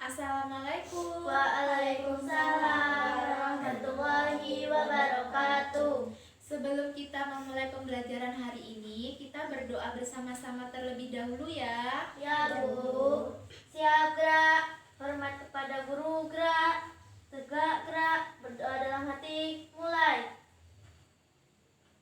Assalamualaikum. Waalaikumsalam warahmatullahi wabarakatuh. Sebelum kita memulai pembelajaran hari ini, kita berdoa bersama-sama terlebih dahulu ya. Ya Bu, siap gerak, hormat kepada guru gerak, tegak gerak, berdoa dalam hati mulai.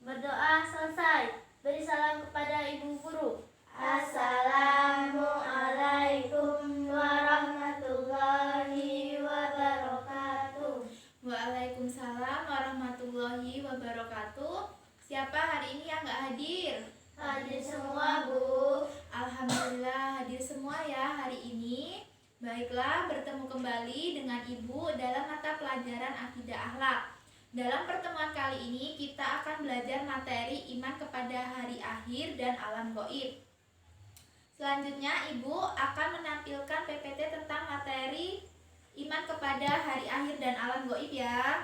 Berdoa selesai, beri salam kepada ibu guru. Assalamualaikum warahmatullahi wabarakatuh. Waalaikumsalam warahmatullahi wabarakatuh. Siapa hari ini yang gak hadir? Hadir semua Bu. Alhamdulillah hadir semua ya hari ini. Baiklah, bertemu kembali dengan Ibu dalam mata pelajaran Akidah Akhlak. Dalam pertemuan kali ini kita akan belajar materi iman kepada hari akhir dan alam gaib. Selanjutnya Ibu akan menampilkan PPT tentang materi iman kepada hari akhir dan alam gaib ya.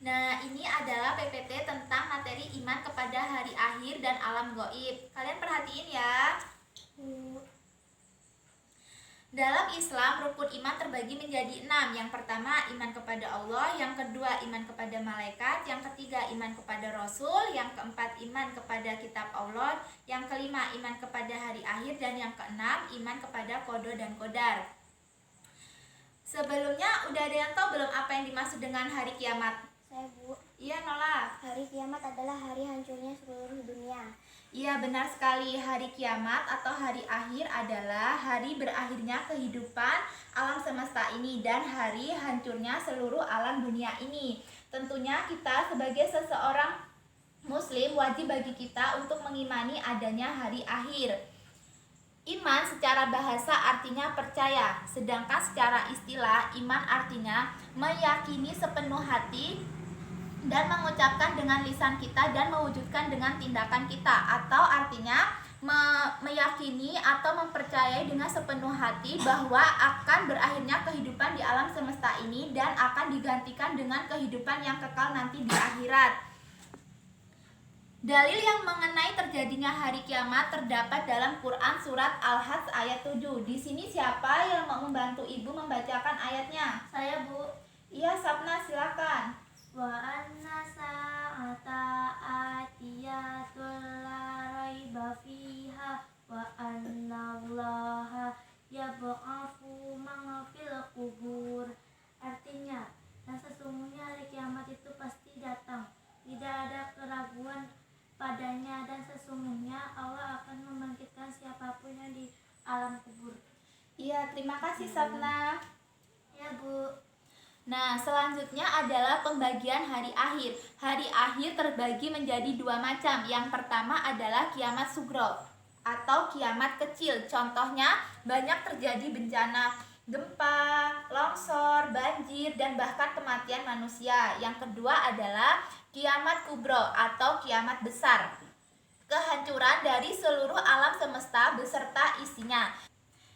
Nah, ini adalah PPT tentang materi iman kepada hari akhir dan alam gaib. Kalian perhatiin ya. Dalam Islam, rukun iman terbagi menjadi 6. Yang pertama, iman kepada Allah. Yang kedua, iman kepada malaikat. Yang ketiga, iman kepada Rasul. Yang keempat, iman kepada kitab Allah. Yang kelima, iman kepada hari akhir. Dan yang keenam, iman kepada qada dan qadar. Sebelumnya, udah ada yang tahu belum apa yang dimaksud dengan hari kiamat? Saya Bu. Iya, Nola. Hari kiamat adalah hari hancurnya seluruh dunia. Iya, benar sekali. Hari kiamat atau hari akhir adalah hari berakhirnya kehidupan alam semesta ini dan hari hancurnya seluruh alam dunia ini. Tentunya kita sebagai seseorang muslim wajib bagi kita untuk mengimani adanya hari akhir. Iman secara bahasa artinya percaya, sedangkan secara istilah iman artinya meyakini sepenuh hati dan mengucapkan dengan lisan kita dan mewujudkan dengan tindakan kita, atau artinya meyakini atau mempercayai dengan sepenuh hati bahwa akan berakhirnya kehidupan di alam semesta ini dan akan digantikan dengan kehidupan yang kekal nanti di akhirat. Dalil yang mengenai terjadinya hari kiamat terdapat dalam Quran surat Al-Hajj ayat 7. Di sini siapa yang mau membantu Ibu membacakan ayatnya? Saya Bu. Iya, Sapna, silakan. Wa anna sa'ata atiyatul la raiba fiha wa anna allaha yab'atsu man fil qubur. Artinya, dan sesungguhnya hari kiamat itu pasti datang, tidak ada keraguan padanya, dan sesungguhnya Allah akan membangkitkan siapapun yang di alam kubur. Iya, terima kasih Sapna. Ya Bu. Nah, selanjutnya adalah pembagian hari akhir. Hari akhir terbagi menjadi 2 macam. Yang pertama adalah kiamat sugro atau kiamat kecil. Contohnya banyak terjadi bencana gempa, longsor, banjir, dan bahkan kematian manusia. Yang kedua adalah kiamat kubro atau kiamat besar, kehancuran dari seluruh alam semesta beserta isinya.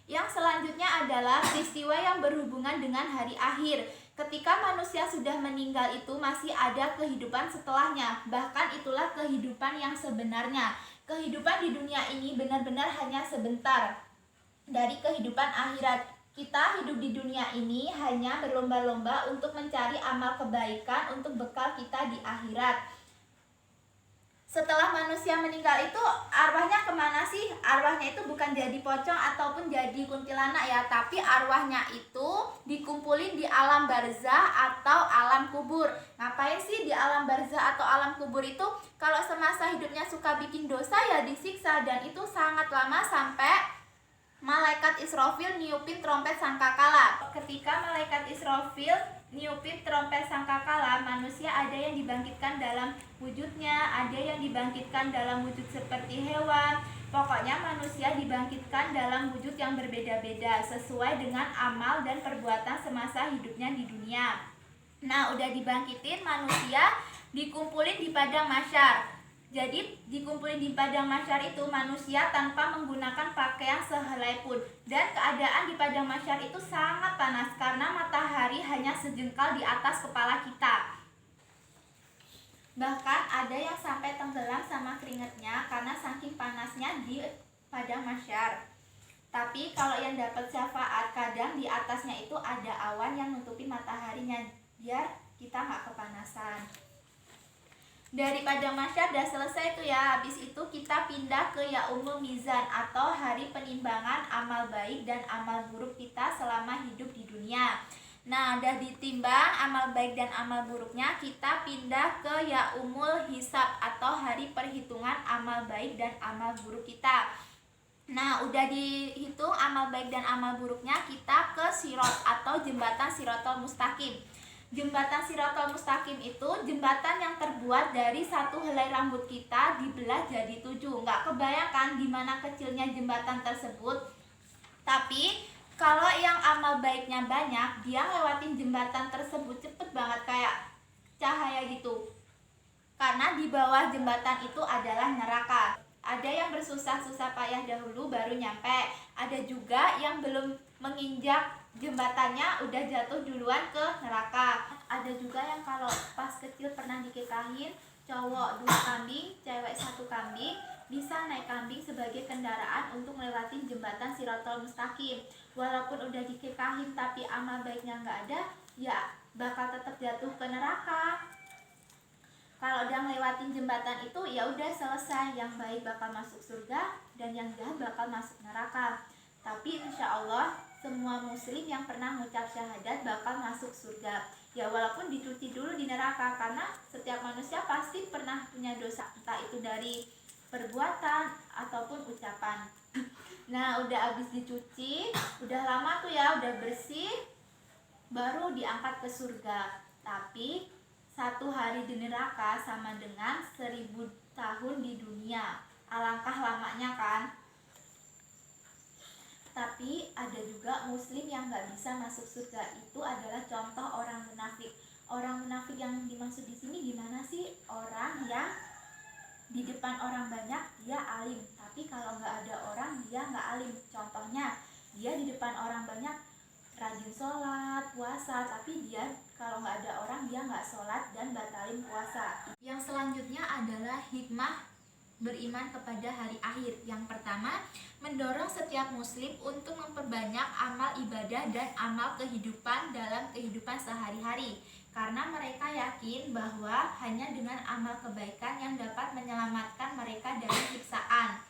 Yang selanjutnya adalah peristiwa yang berhubungan dengan hari akhir. Ketika manusia sudah meninggal itu masih ada kehidupan setelahnya. Bahkan itulah kehidupan yang sebenarnya. Kehidupan di dunia ini benar-benar hanya sebentar dari kehidupan akhirat. Kita hidup di dunia ini hanya berlomba-lomba untuk mencari amal kebaikan untuk bekal kita di akhirat. Setelah manusia meninggal itu arwahnya kemana sih? Arwahnya itu bukan jadi pocong ataupun jadi kuntilanak ya, tapi arwahnya itu dikumpulin di alam barzah atau alam kubur. Ngapain sih di alam barzah atau alam kubur itu? Kalau semasa hidupnya suka bikin dosa ya disiksa, dan itu sangat lama sampai malaikat Israfil niupin trompet sangkakala. Ketika malaikat Israfil niupin trompet sangkakala, manusia ada yang dibangkitkan dalam wujudnya, ada yang dibangkitkan dalam wujud seperti hewan. Pokoknya manusia dibangkitkan dalam wujud yang berbeda-beda sesuai dengan amal dan perbuatan semasa hidupnya di dunia. Nah, udah dibangkitin, manusia dikumpulin di padang mahsyar. Jadi dikumpulin di padang mahsyar itu manusia tanpa menggunakan pakaian sehelai pun. Dan keadaan di padang mahsyar itu sangat panas karena matahari hanya sejengkal di atas kepala kita. Bahkan ada yang sampai tenggelam sama keringatnya karena saking panasnya di padang mahsyar. Tapi kalau yang dapat syafaat, kadang di atasnya itu ada awan yang nutupi mataharinya, biar kita nggak kepanasan. Dari padang mahsyar udah selesai tuh ya. Habis itu kita pindah ke yaumul mizan atau hari penimbangan amal baik dan amal buruk kita selama hidup di dunia. Nah, udah ditimbang amal baik dan amal buruknya, kita pindah ke yaumul hisab atau hari perhitungan amal baik dan amal buruk kita. Nah, udah dihitung amal baik dan amal buruknya, kita ke sirat atau jembatan Siratal Mustaqim. Jembatan Siratal Mustaqim itu jembatan yang terbuat dari satu helai rambut kita dibelah jadi 7. Nggak kebayangkan gimana kecilnya jembatan tersebut. Tapi kalau yang amal baiknya banyak, dia lewatin jembatan tersebut cepet banget kayak cahaya gitu. Karena di bawah jembatan itu adalah neraka. Ada yang bersusah-susah payah dahulu baru nyampe. Ada juga yang belum menginjak jembatannya udah jatuh duluan ke neraka. Ada juga yang kalau pas kecil pernah dikekahin, cowok 2 kambing, cewek 1 kambing, bisa naik kambing sebagai kendaraan untuk melewatin jembatan Siratal Mustaqim. Walaupun udah dikekahin tapi amal baiknya nggak ada, ya bakal tetap jatuh ke neraka. Kalau udah ngelewatin jembatan itu ya udah selesai, yang baik bakal masuk surga dan yang jahat bakal masuk neraka. Tapi insya Allah semua muslim yang pernah mengucap syahadat bakal masuk surga. Ya walaupun dicuci dulu di neraka, karena setiap manusia pasti pernah punya dosa, entah itu dari perbuatan ataupun ucapan. Nah, udah habis dicuci, udah lama tuh ya, udah bersih, baru diangkat ke surga. Tapi 1 hari di neraka sama dengan 1000 tahun di dunia. Alangkah lamanya kan? Tapi ada juga muslim yang nggak bisa masuk surga. Itu adalah contoh orang munafik. Orang munafik yang dimaksud di sini gimana sih? Orang yang di depan orang banyak dia alim, tapi kalau nggak ada orang dia nggak alim. Contohnya, dia di depan orang banyak rajin sholat, puasa, tapi dia kalau nggak ada orang dia nggak sholat dan batalin puasa. Yang selanjutnya adalah hikmah beriman kepada hari akhir. Yang pertama, mendorong setiap muslim untuk memperbanyak amal ibadah dan amal kehidupan dalam kehidupan sehari-hari, karena mereka yakin bahwa hanya dengan amal kebaikan yang dapat menyelamatkan mereka dari siksaan.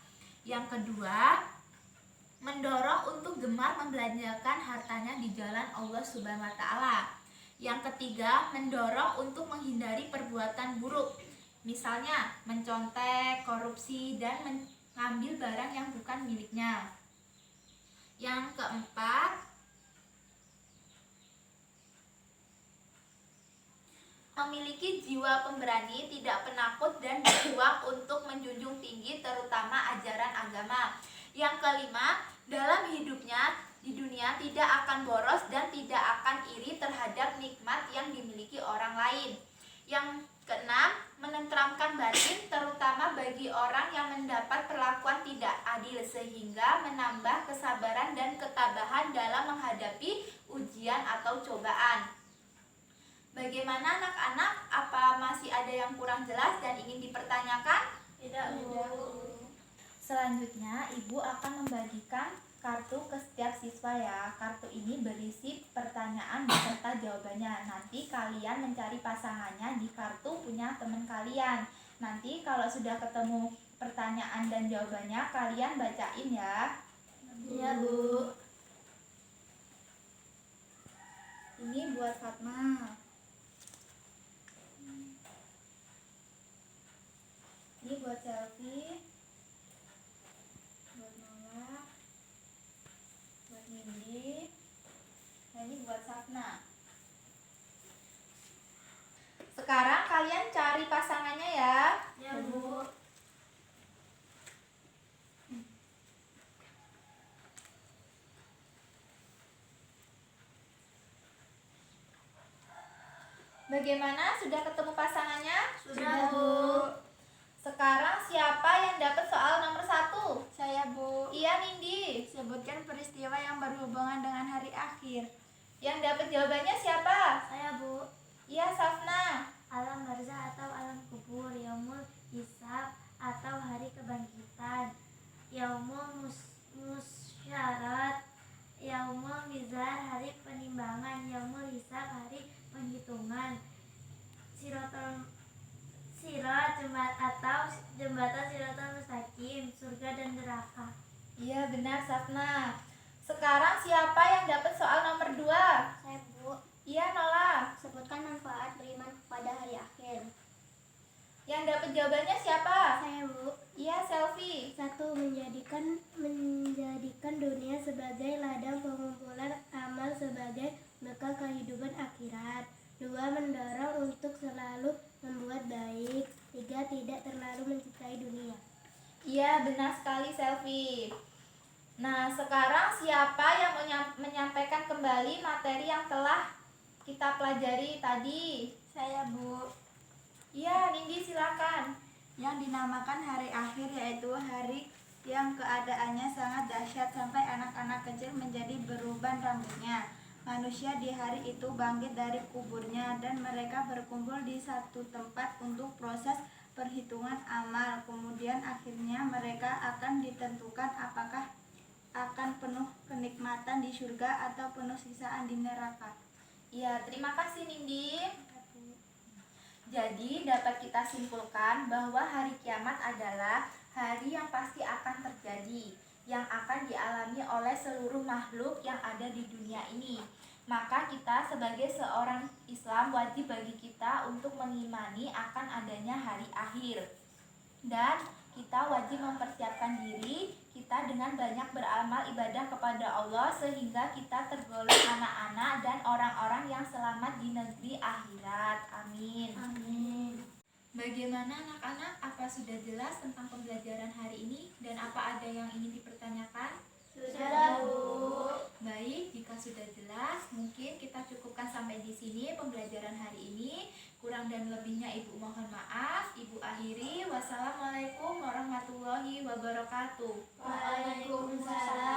Yang kedua, mendorong untuk gemar membelanjakan hartanya di jalan Allah Subhanahu wa taala. Yang ketiga, mendorong untuk menghindari perbuatan buruk, misalnya mencontek, korupsi, dan mengambil barang yang bukan miliknya. Yang keempat, memiliki jiwa pemberani, tidak penakut, dan berjuang untuk menjunjung tinggi terutama ajaran agama. Yang kelima, dalam hidupnya di dunia tidak akan boros dan tidak akan iri terhadap nikmat yang dimiliki orang lain. Yang keenam, menenteramkan batin terutama bagi orang yang mendapat perlakuan tidak adil, sehingga menambah kesabaran dan ketabahan dalam menghadapi ujian atau cobaan. Bagaimana anak-anak? Apa masih ada yang kurang jelas dan ingin dipertanyakan? Tidak, Bu. Selanjutnya, Ibu akan membagikan kartu ke setiap siswa ya. Kartu ini berisi pertanyaan beserta jawabannya. Nanti kalian mencari pasangannya di kartu punya teman kalian. Nanti kalau sudah ketemu pertanyaan dan jawabannya, kalian bacain ya. Iya, Bu. Ini buat Fatma. Ini buat Selfie. Buat Mala. Buat Nindi. Nah, ini buat Sapna. Sekarang kalian cari pasangannya ya. Ya, Bu. Bagaimana? Sudah ketemu pasangannya? Sudah, Bu. Sekarang siapa yang dapat soal nomor 1? Saya, Bu. Iya, Nindi. Sebutkan peristiwa yang berhubungan dengan hari akhir. Yang dapat jawabannya siapa? Saya, Bu. Iya, Safna. Alam barzah atau alam kubur, yaumul hisab atau hari kebangkitan, yaumul jembatan siratal mustaqim, surga dan neraka. Iya benar Safna. Sekarang siapa yang dapat soal nomor 2? Saya, Bu. Iya Nola. Sebutkan manfaat beriman kepada hari akhir. Yang dapat jawabannya siapa? Saya, Bu. Iya Selfie. 1. Menjadikan dunia sebagai ladang pengumpulan amal sebagai bekal kehidupan akhirat. 2. Mendorong untuk selalu membuat baik. 3. Tidak terlalu mencintai dunia. Iya benar sekali Selfie. Nah sekarang siapa yang menyampaikan kembali materi yang telah kita pelajari tadi? Saya, Bu. Iya Nindi silakan. Yang dinamakan hari akhir yaitu hari yang keadaannya sangat dahsyat sampai anak-anak kecil menjadi beruban rambutnya. Manusia di hari itu bangkit dari kuburnya dan mereka berkumpul di satu tempat untuk proses perhitungan amal. Kemudian akhirnya mereka akan ditentukan apakah akan penuh kenikmatan di surga atau penuh siksaan di neraka. Iya terima kasih Nindi. Jadi dapat kita simpulkan bahwa hari kiamat adalah hari yang pasti akan terjadi, yang akan dialami oleh seluruh makhluk yang ada di dunia ini. Maka kita sebagai seorang Islam wajib bagi kita untuk mengimani akan adanya hari akhir. Dan kita wajib mempersiapkan diri kita dengan banyak beramal ibadah kepada Allah sehingga kita tergolong anak-anak dan orang-orang yang selamat di negeri akhirat. Amin. Amin. Bagaimana anak-anak? Apa sudah jelas tentang pembelajaran hari ini dan apa ada yang ingin dipertanyakan? Sudah, Bu. Baik, jika sudah jelas, mungkin kita cukupkan sampai di sini pembelajaran hari ini. Kurang dan lebihnya Ibu mohon maaf. Ibu akhiri. Wassalamualaikum warahmatullahi wabarakatuh. Waalaikumsalam